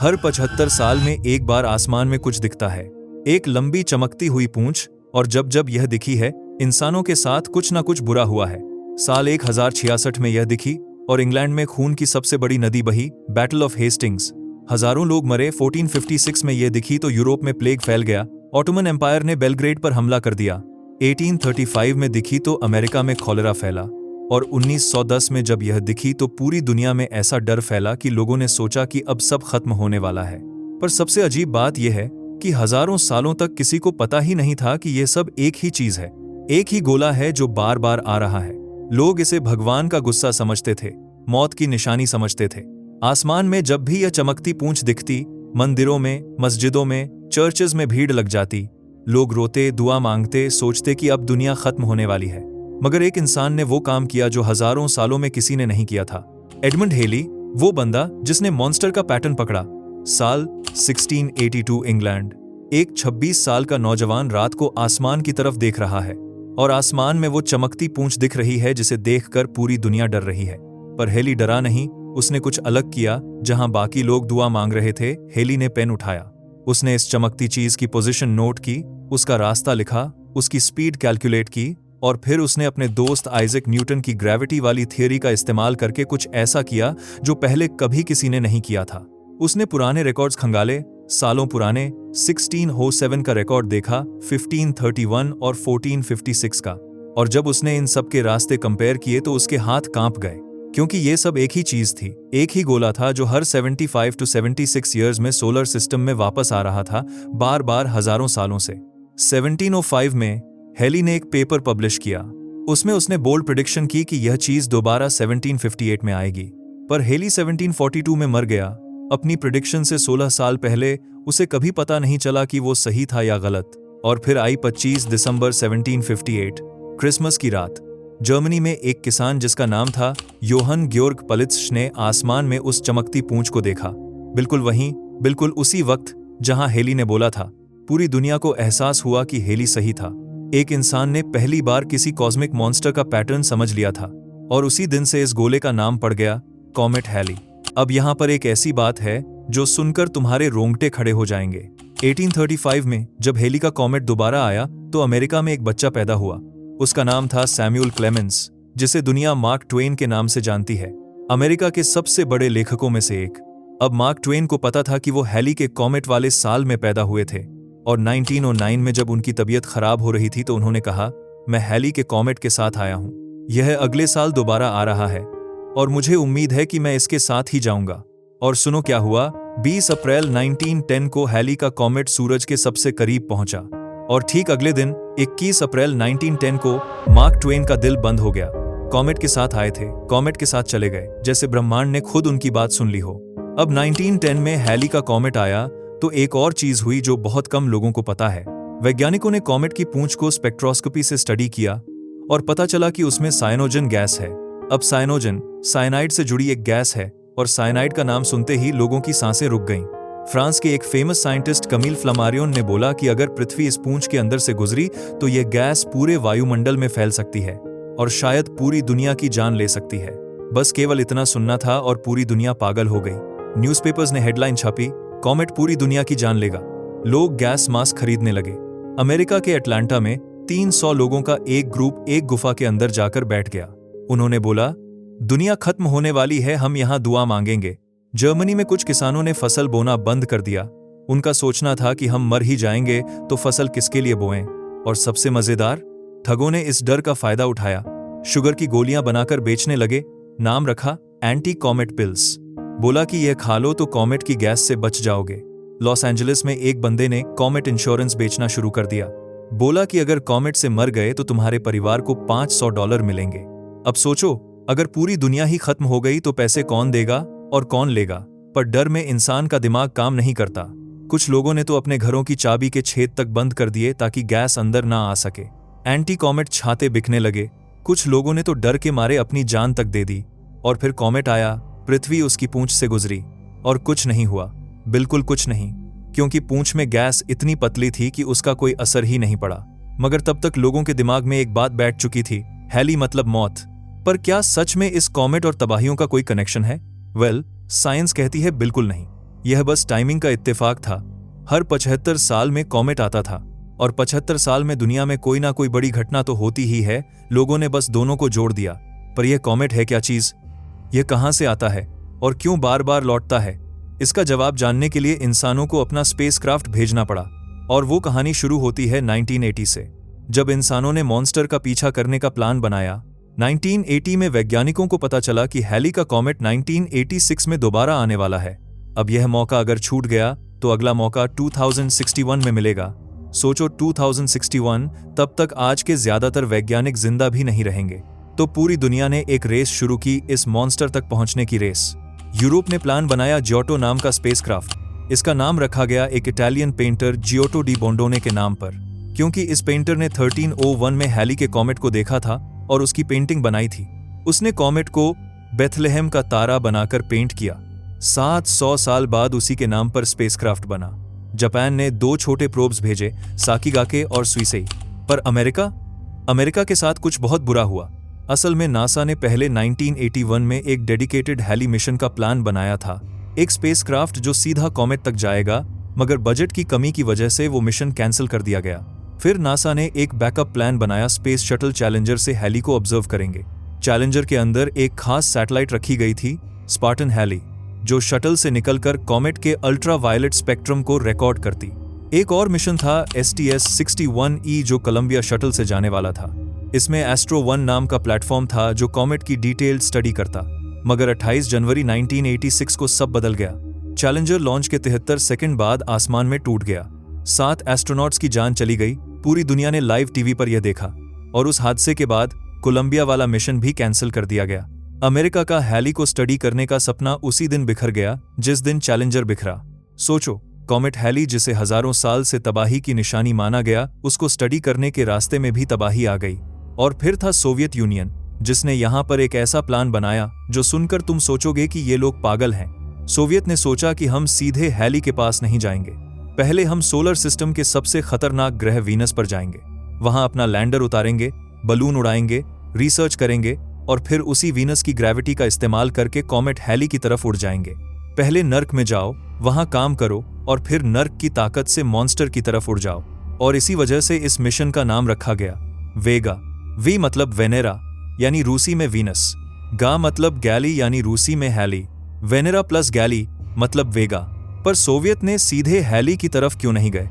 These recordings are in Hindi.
हर 75 साल में एक बार आसमान में कुछ दिखता है, एक लंबी चमकती हुई पूंछ, और जब जब यह दिखी है, इंसानों के साथ कुछ ना कुछ बुरा हुआ है। साल 1066 में यह दिखी और इंग्लैंड में खून की सबसे बड़ी नदी बही, बैटल ऑफ हेस्टिंग्स। हजारों लोग मरे। 1456 में यह दिखी तो यूरोप में प्लेग फैल गया। ऑटोमन एम्पायर ने बेलग्रेड पर हमला कर दिया। 1835 में दिखी तो अमेरिका में कॉलेरा फैला, और 1910 में जब यह दिखी तो पूरी दुनिया में ऐसा डर फैला कि लोगों ने सोचा कि अब सब खत्म होने वाला है। पर सबसे अजीब बात यह है कि हजारों सालों तक किसी को पता ही नहीं था कि यह सब एक ही चीज है, एक ही गोला है जो बार बार आ रहा है। लोग इसे भगवान का गुस्सा समझते थे, मौत की निशानी समझते थे। आसमान में जब भी यह चमकती पूंछ दिखती, मंदिरों में, मस्जिदों में, चर्चेज में भीड़ लग जाती। लोग रोते, दुआ मांगते, सोचते कि अब दुनिया खत्म होने वाली है। मगर एक इंसान ने वो काम किया जो हजारों सालों में किसी ने नहीं किया था। एडमंड हेली, वो बंदा जिसने मॉन्स्टर का पैटर्न पकड़ा। साल 1682 इंग्लैंड। एक 26 साल का नौजवान रात को आसमान की तरफ देख रहा है, और आसमान में वो चमकती पूंछ दिख रही है जिसे देखकर पूरी दुनिया डर रही है। पर हेली डरा नहीं, उसने कुछ अलग किया। जहां बाकी लोग दुआ मांग रहे थे, हेली ने पेन उठाया। उसने इस चमकती चीज की पोजीशन नोट की, उसका रास्ता लिखा, उसकी स्पीड कैलकुलेट की, और फिर उसने अपने दोस्त आइजैक न्यूटन की ग्रेविटी वाली थियरी का इस्तेमाल करके कुछ ऐसा किया जो पहले कभी किसी ने नहीं किया था। उसने पुराने रिकॉर्ड्स खंगाले, सालों पुराने। 1607 का रिकॉर्ड देखा, 1531 और 1456 का, और जब उसने इन सब के रास्ते कंपेयर किए तो उसके हाथ कांप गए, क्योंकि ये सब एक ही चीज थी, एक ही गोला था जो हर 75 to 76 ईयर्स में सोलर सिस्टम में वापस आ रहा था, बार बार हजारों सालों से। 1705 में हेली ने एक पेपर पब्लिश किया। उसमें उसने बोल्ड प्रेडिक्शन की कि यह चीज दोबारा 1758 में आएगी। पर हेली 1742 में मर गया। अपनी प्रेडिक्शन से 16 साल पहले उसे कभी पता नहीं चला कि वो सही था या गलत। और फिर आई 25 दिसंबर 1758, क्रिसमस की रात। जर्मनी में एक किसान जिसका नाम था योहन ग्योर्ग पलित्ज ने आसमान में उस चमकती पूंछ को देखा। बिल्कुल वहीं, बिल्कुल उसी वक्त जहां हेली ने बोला था। पूरी दुनिया को एहसास हुआ कि हेली सही था। एक इंसान ने पहली बार किसी कॉस्मिक मॉन्स्टर का पैटर्न समझ लिया था, और उसी दिन से इस गोले का नाम पड़ गया कॉमेट हैली। अब यहां पर एक ऐसी बात है जो सुनकर तुम्हारे रोंगटे खड़े हो जाएंगे। 1835 में जब हेली का कॉमेट दोबारा आया तो अमेरिका में एक बच्चा पैदा हुआ। उसका नाम था सैमुअल क्लेमेंस, जिसे दुनिया मार्क ट्वेन के नाम से जानती है, अमेरिका के सबसे बड़े लेखकों में से एक। अब मार्क ट्वेन को पता था कि वो हैली के कॉमेट वाले साल में पैदा हुए थे, और 1909 में जब उनकी तबीयत खराब हो रही थी तो उन्होंने कहा, मैं हैली के कॉमेट के साथ आया हूं। यह अगले साल दोबारा आ रहा है और मुझे उम्मीद है कि मैं इसके साथ ही जाऊंगा। और सुनो क्या हुआ। 20 अप्रैल 1910 को हैली का कॉमेट सूरज के सबसे करीब पहुंचा, और ठीक अगले दिन 21 अप्रैल 1910 को मार्क ट्वेन का दिल बंद हो गया। कॉमेट के साथ आए थे, कॉमेट के साथ चले गए, जैसे ब्रह्मांड ने खुद उनकी बात सुन ली हो। अब 1910 में हैली का कॉमेट आया तो एक और चीज हुई जो बहुत कम लोगों को पता है। वैज्ञानिकों ने कॉमेट की पूंछ को स्पेक्ट्रोस्कोपी से स्टडी किया और पता चला कि उसमें साइनोजन गैस है। अब साइनोजन साइनाइड से जुड़ी एक गैस है, और साइनाइड का नाम सुनते ही लोगों की सांसें रुक गईं। फ्रांस के एक फेमस साइंटिस्ट कमील फ्लामारियन ने बोला कि अगर पृथ्वी इस पूंछ के अंदर से गुजरी तो यह गैस पूरे वायुमंडल में फैल सकती है और शायद पूरी दुनिया की जान ले सकती है। बस केवल इतना सुनना था और पूरी दुनिया पागल हो गई। न्यूज़पेपर्स ने हेडलाइन छापी, कॉमेट पूरी दुनिया की जान लेगा। लोग गैस मास्क खरीदने लगे। अमेरिका के अटलांटा में 300 लोगों का एक ग्रुप एक गुफा के अंदर जाकर बैठ गया। उन्होंने बोला, दुनिया खत्म होने वाली है, हम यहां दुआ मांगेंगे। जर्मनी में कुछ किसानों ने फसल बोना बंद कर दिया। उनका सोचना था कि हम मर ही जाएंगे तो फसल किसके लिए बोएं। और सबसे मजेदार, ठगों ने इस डर का फायदा उठाया। शुगर की गोलियां बनाकर बेचने लगे। नाम रखा एंटी कॉमेट पिल्स। बोला कि यह खा लो तो कॉमेट की गैस से बच जाओगे। लॉस एंजलिस में एक बंदे ने कॉमेट इंश्योरेंस बेचना शुरू कर दिया। बोला कि अगर कॉमेट से मर गए तो तुम्हारे परिवार को $500 मिलेंगे। अब सोचो, अगर पूरी दुनिया ही खत्म हो गई तो पैसे कौन देगा और कौन लेगा। पर डर में इंसान का दिमाग काम नहीं करता। कुछ लोगों ने तो अपने घरों की चाबी के छेद तक बंद कर दिए ताकि गैस अंदर ना आ सके। एंटी कॉमेट छाते बिकने लगे। कुछ लोगों ने तो डर के मारे अपनी जान तक दे दी। और फिर कॉमेट आया, पृथ्वी उसकी पूंछ से गुजरी, और कुछ नहीं हुआ, बिल्कुल कुछ नहीं, क्योंकि पूंछ में गैस इतनी पतली थी कि उसका कोई असर ही नहीं पड़ा। मगर तब तक लोगों के दिमाग में एक बात बैठ चुकी थी, हैली मतलब मौत। पर क्या सच में इस कॉमेट और तबाहियों का कोई कनेक्शन है? वेल, साइंस कहती है बिल्कुल नहीं। यह बस टाइमिंग का इत्तेफाक था। हर 75 साल में कॉमेट आता था, और 75 साल में दुनिया में कोई ना कोई बड़ी घटना तो होती ही है। लोगों ने बस दोनों को जोड़ दिया। पर यह कॉमेट है क्या चीज? यह कहां से आता है और क्यों बार बार लौटता है? इसका जवाब जानने के लिए इंसानों को अपना स्पेसक्राफ्ट भेजना पड़ा। और वो कहानी शुरू होती है 1980 से, जब इंसानों ने मॉन्स्टर का पीछा करने का प्लान बनाया। 1980 में वैज्ञानिकों को पता चला कि हैली का कॉमेट 1986 में दोबारा आने वाला है। अब यह मौका अगर छूट गया तो अगला मौका 2061 में मिलेगा। सोचो 2061, तब तक आज के ज्यादातर वैज्ञानिक जिंदा भी नहीं रहेंगे। तो पूरी दुनिया ने एक रेस शुरू की, इस मॉन्स्टर तक पहुंचने की रेस। यूरोप ने प्लान बनाया जियोटो नाम का स्पेसक्राफ्ट। इसका नाम रखा गया एक इटालियन पेंटर जियोटो डी बोंडोने के नाम पर, क्योंकि इस पेंटर ने 1301 में हैली के कॉमेट को देखा था और उसकी पेंटिंग बनाई थी। उसने कॉमेट को बेथलेहेम का तारा बनाकर पेंट किया। 700 साल बाद उसी के नाम पर स्पेसक्राफ्ट बना। जापान ने 2 छोटे प्रोब्स भेजे, साकीगाके और सुइसेई। पर अमेरिका के साथ कुछ बहुत बुरा हुआ। असल में नासा ने पहले 1981 में एक डेडिकेटेड हैली मिशन का प्लान बनाया था, एक स्पेसक्राफ्ट जो सीधा कॉमेट तक जाएगा, मगर बजट की कमी की वजह से वो मिशन कैंसिल कर दिया गया। फिर नासा ने एक बैकअप प्लान बनाया, स्पेस शटल चैलेंजर से हैली को ऑब्जर्व करेंगे। चैलेंजर के अंदर एक खास सैटेलाइट रखी गई थी, स्पार्टन हैली, जो शटल से निकलकर कॉमेट के अल्ट्रा वायलेट स्पेक्ट्रम को रिकॉर्ड करती। एक और मिशन था STS-61E, जो कोलंबिया शटल से जाने वाला था। इसमें एस्ट्रो 1 नाम का प्लेटफॉर्म था जो कॉमेट की डिटेल्ड स्टडी करता। मगर 28 जनवरी 1986 को सब बदल गया। चैलेंजर लॉन्च के 73 सेकंड बाद आसमान में टूट गया। 7 एस्ट्रोनॉट्स की जान चली गई। पूरी दुनिया ने लाइव टीवी पर यह देखा। और उस हादसे के बाद कोलंबिया वाला मिशन भी कैंसिल कर दिया गया। अमेरिका का हैली को स्टडी करने का सपना उसी दिन बिखर गया जिस दिन चैलेंजर बिखरा। सोचो, कॉमेट हैली, जिसे हजारों साल से तबाही की निशानी माना गया, उसको स्टडी करने के रास्ते में भी तबाही आ गई। और फिर था सोवियत यूनियन, जिसने यहां पर एक ऐसा प्लान बनाया जो सुनकर तुम सोचोगे कि ये लोग पागल हैं। सोवियत ने सोचा कि हम सीधे हैली के पास नहीं जाएंगे, पहले हम सोलर सिस्टम के सबसे खतरनाक ग्रह वीनस पर जाएंगे। वहां अपना लैंडर उतारेंगे, बलून उड़ाएंगे, रिसर्च करेंगे और फिर उसी वीनस की ग्रेविटी का इस्तेमाल करके कॉमेट हैली की तरफ उड़ जाएंगे। पहले नर्क में जाओ, वहां काम करो और फिर नर्क की ताकत से मॉन्स्टर की तरफ उड़ जाओ। और इसी वजह से इस मिशन का नाम रखा गया वेगा। वी मतलब वेनेरा यानी रूसी में वीनस, गा मतलब गैली यानी रूसी में हैली, वेनेरा प्लस गैली मतलब वेगा। पर सोवियत ने सीधे हैली की तरफ क्यों नहीं गए?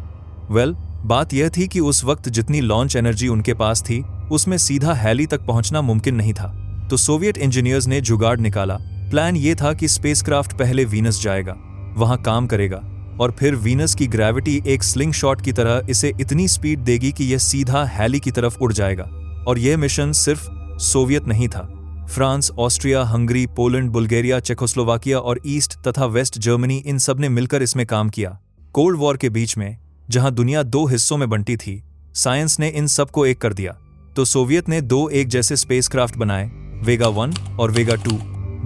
बात यह थी कि उस वक्त जितनी लॉन्च एनर्जी उनके पास थी, उसमें सीधा हैली तक पहुंचना मुमकिन नहीं था। तो सोवियत इंजीनियर्स ने जुगाड़ निकाला। प्लान यह था कि स्पेसक्राफ्ट पहले वीनस जाएगा, वहां काम करेगा और फिर वीनस की ग्रेविटी एक स्लिंग शॉट की तरह इसे इतनी स्पीड देगी कि यह सीधा हैली की तरफ उड़ जाएगा। और यह मिशन सिर्फ सोवियत नहीं था। France, Austria, Hungary, Poland, Bulgaria, Czechoslovakia और ईस्ट तथा वेस्ट जर्मनी, इन सब ने मिलकर इसमें काम किया। कोल्ड वॉर के बीच में, जहां दुनिया 2 हिस्सों में बंटी थी, साइंस ने इन सब को एक कर दिया। तो सोवियत ने 2 एक जैसे स्पेसक्राफ्ट बनाए, वेगा 1 और वेगा 2।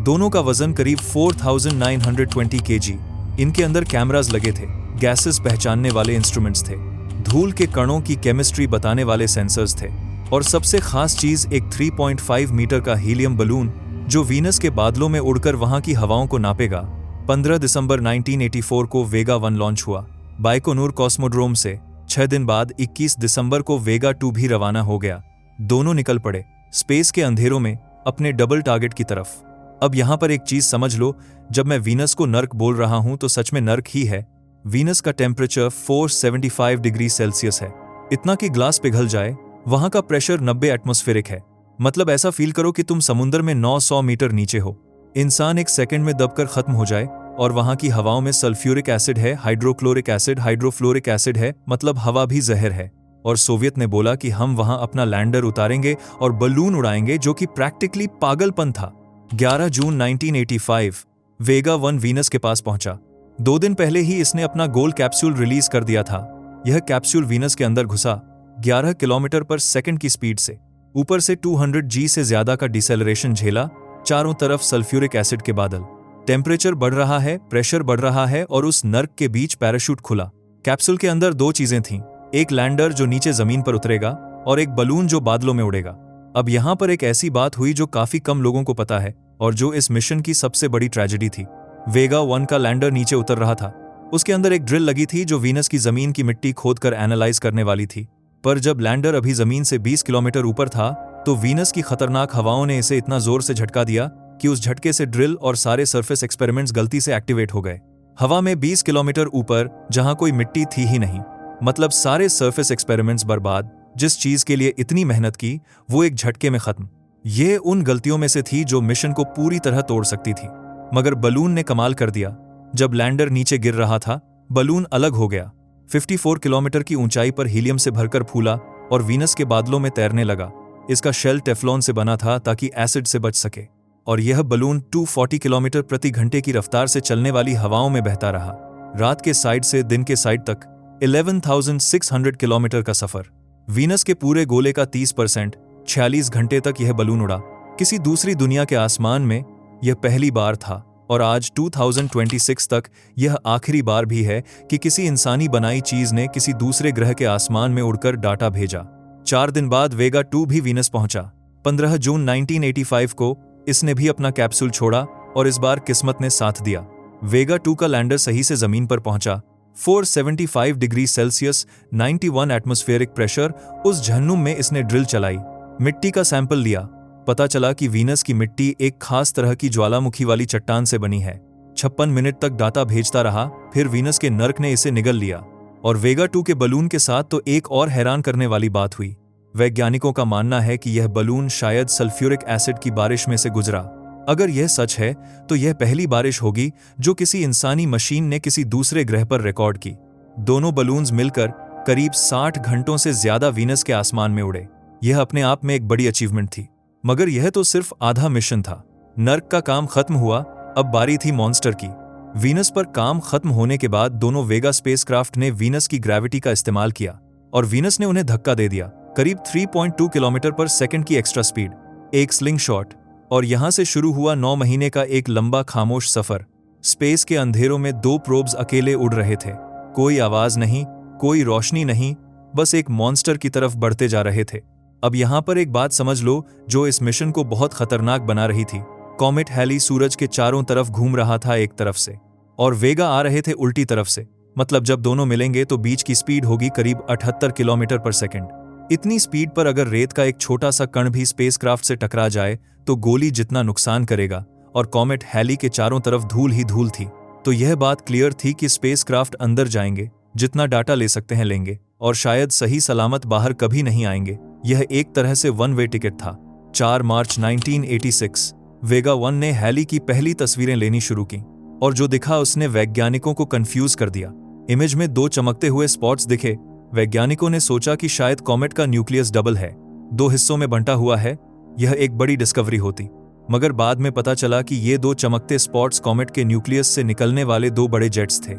दोनों का वजन करीब 4920 kg। इनके अंदर कैमरास लगे थे, गैसेस पहचानने वाले इंस्ट्रूमेंट्स थे, धूल के कणों की केमिस्ट्री बताने वाले सेंसर्स थे और सबसे खास चीज एक 3.5 मीटर का हीलियम बलून जो वीनस के बादलों में उड़कर वहां की हवाओं को नापेगा। 15 दिसंबर 1984 को वेगा 1 लॉन्च हुआ बाइकोनूर कॉस्मोड्रोम से। 6 दिन बाद 21 दिसंबर को वेगा 2 भी रवाना हो गया। दोनों निकल पड़े स्पेस के अंधेरों में अपने डबल टारगेट की तरफ। अब यहां पर एक चीज समझ लो, जब मैं वीनस को नर्क बोल रहा हूं तो सच में नर्क ही है। वीनस का टेम्परेचर 475 डिग्री सेल्सियस है, इतना कि ग्लास पिघल जाए। वहां का प्रेशर 90 एटमॉस्फेरिक है, मतलब ऐसा फील करो कि तुम समुद्र में 900 मीटर नीचे हो। इंसान एक सेकंड में दबकर खत्म हो जाए। और वहां की हवाओं में सल्फ्यूरिक एसिड है, हाइड्रोक्लोरिक एसिड, हाइड्रोफ्लोरिक एसिड है, मतलब हवा भी जहर है। और सोवियत ने बोला कि हम वहां अपना लैंडर उतारेंगे और बलून उड़ाएंगे, जो कि प्रैक्टिकली पागलपन था। 11 जून 1985 वेगा 1 वीनस के पास पहुंचा। 2 दिन पहले ही इसने अपना गोल्ड कैप्सूल रिलीज कर दिया था। यह कैप्सूल वीनस के अंदर घुसा 11 किलोमीटर पर सेकंड की स्पीड से, ऊपर से 200 G से ज्यादा का डिसेलरेशन झेला। चारों तरफ सल्फ्यूरिक एसिड के बादल, टेम्परेचर बढ़ रहा है, प्रेशर बढ़ रहा है और उस नर्क के बीच पैराशूट खुला। कैप्सूल के अंदर 2 चीजें थीं, एक लैंडर जो नीचे जमीन पर उतरेगा और एक बलून जो बादलों में उड़ेगा। अब यहां पर एक ऐसी बात हुई जो काफी कम लोगों को पता है और जो इस मिशन की सबसे बड़ी ट्रेजेडी थी। वेगा 1 का लैंडर नीचे उतर रहा था। उसके अंदर एक ड्रिल लगी थी जो वीनस की जमीन की मिट्टी खोदकर एनालाइज करने वाली थी। पर जब लैंडर अभी जमीन से 20 किलोमीटर ऊपर था तो वीनस की खतरनाक हवाओं ने इसे इतना जोर से झटका दिया कि उस झटके से ड्रिल और सारे सरफेस एक्सपेरिमेंट्स गलती से एक्टिवेट हो गए। हवा में 20 किलोमीटर ऊपर जहां कोई मिट्टी थी ही नहीं, मतलब सारे सरफेस एक्सपेरिमेंट्स बर्बाद। जिस चीज के लिए इतनी मेहनत की वो एक झटके में खत्म। ये उन गलतियों में से थी जो मिशन को पूरी तरह तोड़ सकती थी। मगर बलून ने कमाल कर दिया। जब लैंडर नीचे गिर रहा था, बलून अलग हो गया। 54 किलोमीटर की ऊंचाई पर हीलियम से भरकर फूला और वीनस के बादलों में तैरने लगा। इसका शेल टेफ्लॉन से बना था ताकि एसिड से बच सके। और यह बलून 240 किलोमीटर प्रति घंटे की रफ्तार से चलने वाली हवाओं में बहता रहा। रात के साइड से दिन के साइड तक 11,600 किलोमीटर का सफर। वीनस के पूरे गोले का 30%, 46 घंटे तक यह बलून उड़ा। किसी दूसरी दुनिया के आसमान में यह पहली बार था और आज 2026 तक यह आखिरी बार भी है कि किसी इंसानी बनाई चीज ने किसी दूसरे ग्रह के आसमान में उड़कर डाटा भेजा। 4 दिन बाद वेगा 2 भी वीनस पहुंचा। 15 जून 1985 को इसने भी अपना कैप्सूल छोड़ा और इस बार किस्मत ने साथ दिया। वेगा 2 का लैंडर सही से जमीन पर पहुंचा। 475 डिग्री सेल्सियस 91 एटमॉस्फेरिक प्रेशर उस झन्नुम में इसने ड्रिल चलाई, मिट्टी का सैंपल लिया। पता चला कि वीनस की मिट्टी एक खास तरह की ज्वालामुखी वाली चट्टान से बनी है। 56 मिनट तक डाटा भेजता रहा, फिर वीनस के नर्क ने इसे निगल लिया। और वेगा 2 के बलून के साथ तो एक और हैरान करने वाली बात हुई। वैज्ञानिकों का मानना है कि यह बलून शायद सल्फ्यूरिक एसिड की बारिश में से गुजरा। अगर यह सच है तो यह पहली बारिश होगी जो किसी इंसानी मशीन ने किसी दूसरे ग्रह पर रिकॉर्ड की। दोनों बलून्स मिलकर करीब 60 घंटों से ज्यादा वीनस के आसमान में उड़े। यह अपने आप में एक बड़ी अचीवमेंट थी। मगर यह तो सिर्फ आधा मिशन था। नर्क का काम खत्म हुआ, अब बारी थी मॉन्स्टर की। वीनस पर काम खत्म होने के बाद दोनों वेगा स्पेसक्राफ्ट ने वीनस की ग्रेविटी का इस्तेमाल किया और वीनस ने उन्हें धक्का दे दिया। करीब 3.2 किलोमीटर पर सेकंड की एक्स्ट्रा स्पीड, एक स्लिंग शॉट, और यहां से शुरू हुआ 9 महीने का एक लंबा खामोश सफर। स्पेस के अंधेरों में 2 प्रोब्स अकेले उड़ रहे थे। कोई आवाज नहीं, कोई रोशनी नहीं, बस एक मॉन्स्टर की तरफ बढ़ते जा रहे थे। अब यहां पर एक बात समझ लो जो इस मिशन को बहुत खतरनाक बना रही थी। कॉमेट हैली सूरज के चारों तरफ घूम रहा था एक तरफ से, और वेगा आ रहे थे उल्टी तरफ से। मतलब जब दोनों मिलेंगे तो बीच की स्पीड होगी करीब 78 किलोमीटर पर सेकंड। इतनी स्पीड पर अगर रेत का एक छोटा सा कण भी स्पेसक्राफ्ट से टकरा जाए तो गोली जितना नुकसान करेगा, और कॉमेट हैली के चारों तरफ धूल ही धूल थी। तो यह बात क्लियर थी कि स्पेसक्राफ्ट अंदर जाएंगे, जितना डाटा ले सकते हैं लेंगे, और शायद सही सलामत बाहर कभी नहीं आएंगे। यह एक तरह से वन वे टिकट था। 4 मार्च 1986 वेगा 1 ने हैली की पहली तस्वीरें लेनी शुरू की, और जो दिखा उसने वैज्ञानिकों को कंफ्यूज कर दिया। इमेज में 2 चमकते हुए स्पॉट्स दिखे। वैज्ञानिकों ने सोचा कि शायद कॉमेट का न्यूक्लियस डबल है, 2 हिस्सों में बंटा हुआ है। यह एक बड़ी डिस्कवरी होती, मगर बाद में पता चला कि ये 2 चमकते स्पॉट्स कॉमेट के न्यूक्लियस से निकलने वाले 2 बड़े जेट्स थे,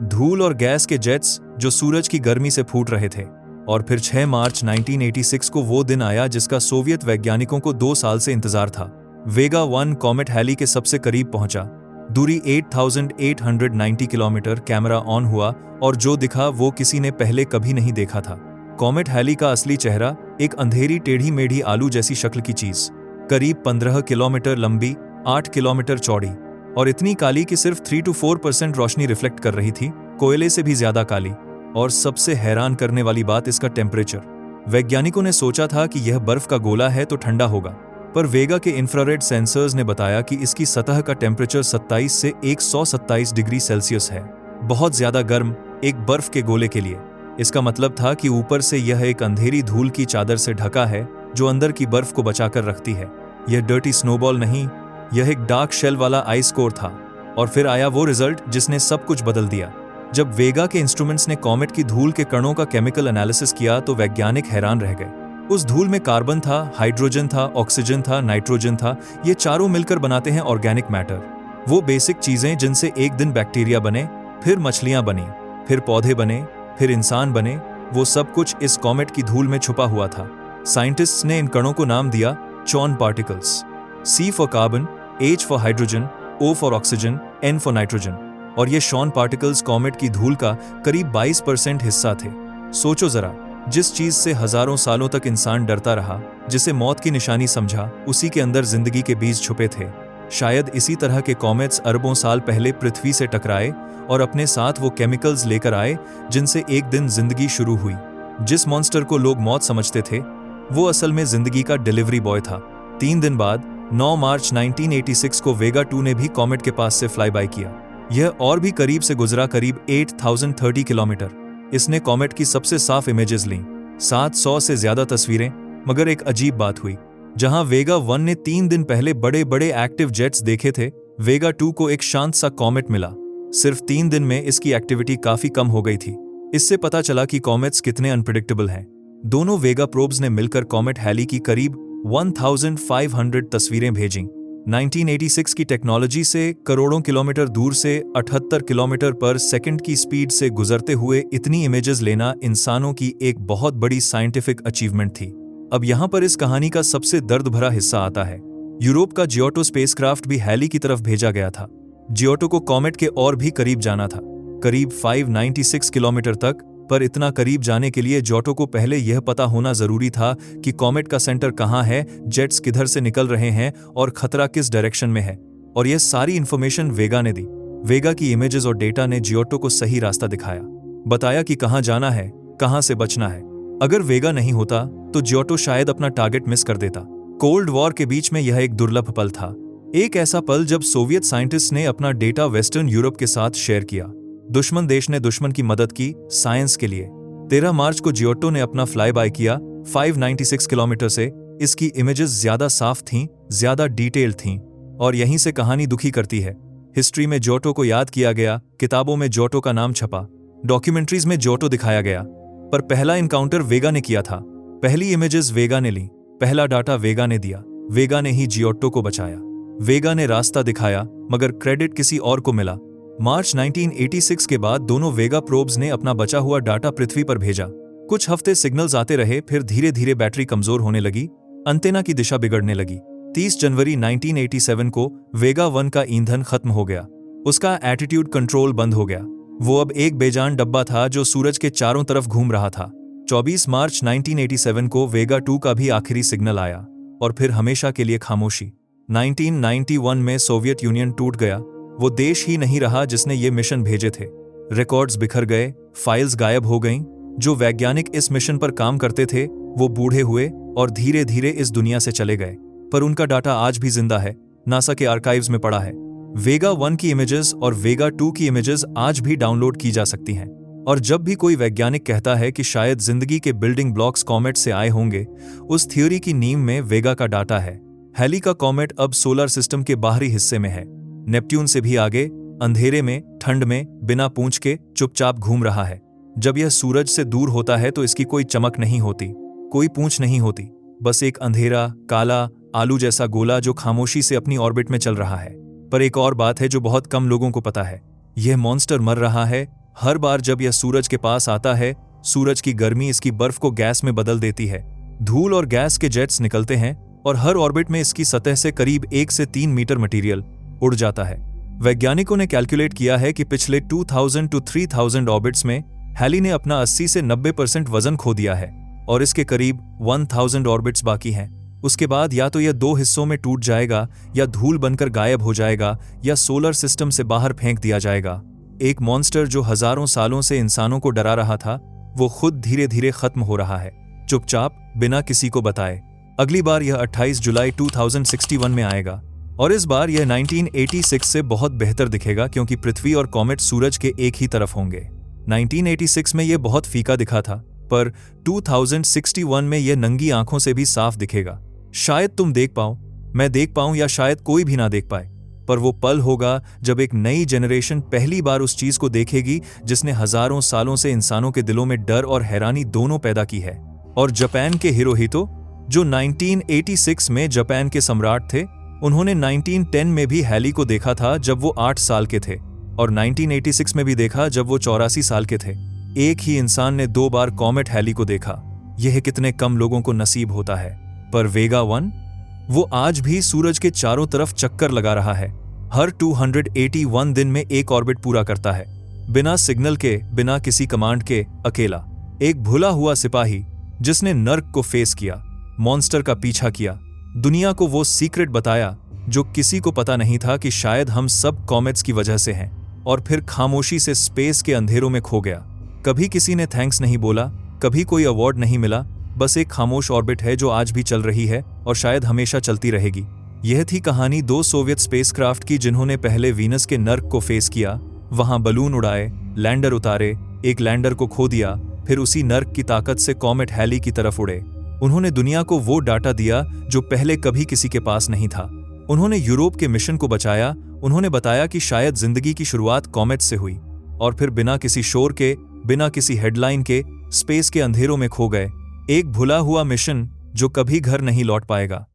धूल और गैस के जेट्स जो सूरज की गर्मी से फूट रहे थे। और फिर 6 मार्च 1986 को वो दिन आया जिसका सोवियत वैज्ञानिकों को 2 साल से इंतजार था। वेगा 1 कॉमेट हैली के सबसे करीब पहुंचा। दूरी 8,890 किलोमीटर। कैमरा ऑन हुआ और जो दिखा वो किसी ने पहले कभी नहीं देखा था। कॉमेट हैली का असली चेहरा एक अंधेरी टेढ़ी मेढ़ी आलू जैसी शक्ल की चीज, करीब 15 किलोमीटर लंबी, 8 किलोमीटर चौड़ी, और इतनी काली कि सिर्फ 3 to 4% रोशनी रिफ्लेक्ट कर रही थी, कोयले से भी ज्यादा काली। और सबसे हैरान करने वाली बात इसका टेम्परेचर। वैज्ञानिकों ने सोचा था कि यह बर्फ का गोला है तो ठंडा होगा, पर वेगा के इंफ्रारेड सेंसर्स ने बताया कि इसकी सतह का टेम्परेचर 27 से 127 डिग्री सेल्सियस है, बहुत ज्यादा गर्म एक बर्फ के गोले के लिए। इसका मतलब था कि ऊपर से यह एक अंधेरी धूल की चादर से ढका है जो अंदर की बर्फ को बचाकर रखती है। यह डर्टी स्नोबॉल नहीं, यह एक डार्क शेल वाला आइस कोर था। और फिर आया वो रिजल्ट जिसने सब कुछ बदल दिया। जब वेगा के इंस्ट्रूमेंट्स ने कॉमेट की धूल के कणों का केमिकल एनालिसिस किया तो वैज्ञानिक हैरान रह गए। उस धूल में कार्बन था, हाइड्रोजन था, ऑक्सीजन था, नाइट्रोजन था। ये चारों मिलकर बनाते हैं ऑर्गेनिक मैटर, वो बेसिक चीजें जिनसे एक दिन बैक्टीरिया बने, फिर मछलियां बनी, फिर पौधे बने, फिर इंसान बने। वो सब कुछ इस कॉमेट की धूल में छुपा हुआ था। साइंटिस्ट्स ने इन कणों को नाम दिया chon particles. C for carbon, H for hydrogen, O for oxygen, N for nitrogen. और ये शॉन पार्टिकल्स कॉमेट की धूल का करीब 22% हिस्सा थे। सोचो जरा, जिस चीज से हजारों सालों तक इंसान डरता रहा, जिसे मौत की निशानी समझा, उसी के अंदर जिंदगी के बीज छुपे थे। शायद इसी तरह के कॉमेट्स अरबों साल पहले पृथ्वी से टकराए और अपने साथ वो केमिकल्स लेकर आए जिनसे एक दिन जिंदगी शुरू हुई। जिस मॉन्स्टर को लोग मौत समझते थे वो असल में जिंदगी का डिलीवरी बॉय था। 3 दिन बाद 9 मार्च 1986 को वेगा 2 ने भी कॉमेट के पास से फ्लाई बाय किया। यह और भी करीब से गुजरा, करीब 8030 किलोमीटर। इसने कॉमेट की सबसे साफ इमेजेस लीं, 700 से ज्यादा तस्वीरें। मगर एक अजीब बात हुई, जहां वेगा 1 ने 3 दिन पहले बड़े बड़े एक्टिव जेट्स देखे थे, वेगा 2 को एक शांत सा कॉमेट मिला। सिर्फ 3 दिन में इसकी एक्टिविटी काफी कम हो गई थी। इससे पता चला कि कॉमेट्स कितने अनप्रेडिक्टेबल हैं। दोनों वेगा प्रोब्स ने मिलकर कॉमेट हैली की करीब 1500 तस्वीरें भेजीं। 1986 की टेक्नोलॉजी से करोड़ों किलोमीटर दूर से 78 किलोमीटर पर सेकंड की स्पीड से गुजरते हुए इतनी इमेजेस लेना इंसानों की एक बहुत बड़ी साइंटिफिक अचीवमेंट थी। अब यहाँ पर इस कहानी का सबसे दर्द भरा हिस्सा आता है। यूरोप का जियोटो स्पेसक्राफ्ट भी हैली की तरफ भेजा गया था। जियोटो को कॉमेट के और भी करीब जाना था, करीब 596 किलोमीटर तक। पर इतना करीब जाने के लिए जियोटो को पहले यह पता होना जरूरी था कि कॉमेट का सेंटर कहाँ है, जेट्स किधर से निकल रहे हैं और खतरा किस डायरेक्शन में है। और यह सारी इंफॉर्मेशन वेगा ने दी। वेगा की इमेजेस और डेटा ने जियोटो को सही रास्ता दिखाया, बताया कि कहाँ जाना है, कहाँ से बचना है। अगर वेगा नहीं होता तो जियोटो शायद अपना टारगेट मिस कर देता। कोल्ड वॉर के बीच में यह एक दुर्लभ पल था, एक ऐसा पल जब सोवियत साइंटिस्ट ने अपना डेटा वेस्टर्न यूरोप के साथ शेयर किया। दुश्मन देश ने दुश्मन की मदद की साइंस के लिए। 13 मार्च को जियोटो ने अपना फ्लाई बाय किया 596 किलोमीटर से। इसकी इमेजेस ज्यादा साफ थीं, ज्यादा डिटेल्ड थीं, और यहीं से कहानी दुखी करती है। हिस्ट्री में जियोटो को याद किया गया, किताबों में जियोटो का नाम छपा, डॉक्यूमेंट्रीज में जियोटो दिखाया गया। पर पहला इनकाउंटर वेगा ने किया था। पहली इमेजेस वेगा ने ली, पहला डाटा वेगा ने दिया। वेगा ने ही जियोटो को बचाया, वेगा ने रास्ता दिखाया, मगर क्रेडिट किसी और को मिला। मार्च 1986 के बाद दोनों वेगा प्रोब्स ने अपना बचा हुआ डाटा पृथ्वी पर भेजा। कुछ हफ्ते सिग्नल्स आते रहे, फिर धीरे धीरे बैटरी कमजोर होने लगी, अंटेना की दिशा बिगड़ने लगी। 30 जनवरी 1987 को वेगा 1 का ईंधन खत्म हो गया, उसका एटीट्यूड कंट्रोल बंद हो गया। वो अब एक बेजान डब्बा था जो सूरज के चारों तरफ घूम रहा था। 24 मार्च 1987 को वेगा 2 का भी आखिरी सिग्नल आया, और फिर हमेशा के लिए खामोशी। 1991 में सोवियत यूनियन टूट गया। वो देश ही नहीं रहा जिसने ये मिशन भेजे थे। रिकॉर्ड्स बिखर गए, फाइल्स गायब हो गईं। जो वैज्ञानिक इस मिशन पर काम करते थे वो बूढ़े हुए और धीरे धीरे इस दुनिया से चले गए। पर उनका डाटा आज भी जिंदा है, नासा के आर्काइव्स में पड़ा है। वेगा 1 की इमेजेस और वेगा 2 की इमेजेस आज भी डाउनलोड की जा सकती हैं। और जब भी कोई वैज्ञानिक कहता है कि शायद जिंदगी के बिल्डिंग ब्लॉक्स कॉमेट से आए होंगे, उस थ्योरी की नींव में वेगा का डाटा है। हैली का कॉमेट अब सोलर सिस्टम के बाहरी हिस्से में है, नेपट्यून से भी आगे, अंधेरे में, ठंड में, बिना पूंछ के चुपचाप घूम रहा है। जब यह सूरज से दूर होता है तो इसकी कोई चमक नहीं होती, कोई पूंछ नहीं होती, बस एक अंधेरा, काला, आलू जैसा गोला जो खामोशी से अपनी ऑर्बिट में चल रहा है। पर एक और बात है जो बहुत कम लोगों को पता है, यह मॉन्स्टर मर रहा है। हर बार जब यह सूरज के पास आता है, सूरज की गर्मी इसकी बर्फ को गैस में बदल देती है। धूल और गैस के जेट्स निकलते हैं और हर ऑर्बिट में इसकी सतह से करीब 1 से 3 मीटर मटेरियल उड़ जाता है। वैज्ञानिकों ने कैलकुलेट किया है कि पिछले 2000 to 3000 ऑर्बिट्स में हैली ने अपना 80 से 90% वजन खो दिया है, और इसके करीब 1000 ऑर्बिट्स बाकी हैं। उसके बाद या तो यह 2 हिस्सों में टूट जाएगा, या धूल बनकर गायब हो जाएगा, या सोलर सिस्टम से बाहर फेंक दिया जाएगा। एक मॉन्स्टर जो हजारों सालों से इंसानों को डरा रहा था, वो खुद धीरे धीरे खत्म हो रहा है, चुपचाप, बिना किसी को बताए। अगली बार यह 28 जुलाई 2061 में आएगा, और इस बार यह 1986 से बहुत बेहतर दिखेगा, क्योंकि पृथ्वी और कॉमेट सूरज के एक ही तरफ होंगे। 1986 में यह बहुत फीका दिखा था, पर 2061 में यह नंगी आंखों से भी साफ दिखेगा। शायद तुम देख पाओ, मैं देख पाऊं, या शायद कोई भी ना देख पाए, पर वो पल होगा जब एक नई जनरेशन पहली बार उस चीज को देखेगी जिसने हजारों सालों से इंसानों के दिलों में डर और हैरानी दोनों पैदा की है। और जापान के हिरोहितो, जो 1986 में जापान के सम्राट थे, उन्होंने 1910 में भी हैली को देखा था जब वो 8 साल के थे, और 1986 में भी देखा जब वो 84 साल के थे। एक ही इंसान ने 2 बार कॉमेट हैली को देखा। यह कितने कम लोगों को नसीब होता है। पर वेगा 1, वो आज भी सूरज के चारों तरफ चक्कर लगा रहा है। हर 281 दिन में एक ऑर्बिट पूरा करता है, बिना सिग्नल के, बिना किसी कमांड के, अकेला। एक भुला हुआ सिपाही जिसने नर्क को फेस किया, मॉन्स्टर का पीछा किया, दुनिया को वो सीक्रेट बताया जो किसी को पता नहीं था कि शायद हम सब कॉमेट्स की वजह से हैं, और फिर खामोशी से स्पेस के अंधेरों में खो गया। कभी किसी ने थैंक्स नहीं बोला, कभी कोई अवार्ड नहीं मिला, बस एक खामोश ऑर्बिट है जो आज भी चल रही है और शायद हमेशा चलती रहेगी। यह थी कहानी 2 सोवियत स्पेसक्राफ्ट की जिन्होंने पहले वीनस के नर्क को फेस किया, वहां बलून उड़ाए, लैंडर उतारे, एक लैंडर को खो दिया, फिर उसी नर्क की ताकत से कॉमेट हैली की तरफ उड़े। उन्होंने दुनिया को वो डाटा दिया जो पहले कभी किसी के पास नहीं था। उन्होंने यूरोप के मिशन को बचाया, उन्होंने बताया कि शायद जिंदगी की शुरुआत कॉमेट से हुई, और फिर बिना किसी शोर के, बिना किसी हेडलाइन के स्पेस के अंधेरों में खो गए। एक भुला हुआ मिशन जो कभी घर नहीं लौट पाएगा।